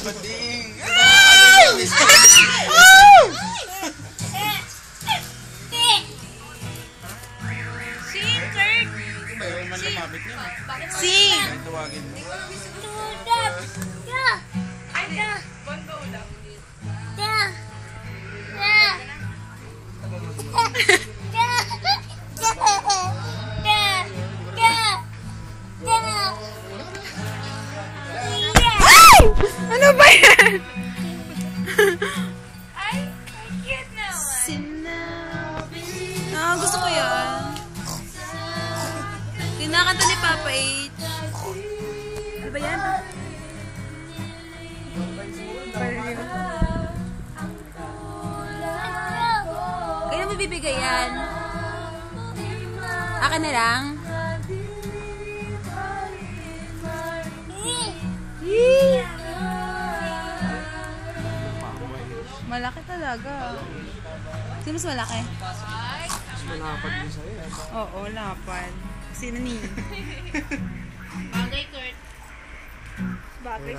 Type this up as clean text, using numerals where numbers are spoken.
Bading! Sing! Ano ba yan? Ay, cute naman. Gusto ko yan. Kinakanta ni Papa H. Ano ba yan? Kaya mo bibigay yan? Akin na lang? Malaki talaga. Sino mas malaki? Mas malapad din sa'yo. Oo, lapad. Sino ni? Bagay, Kurt. Bagay.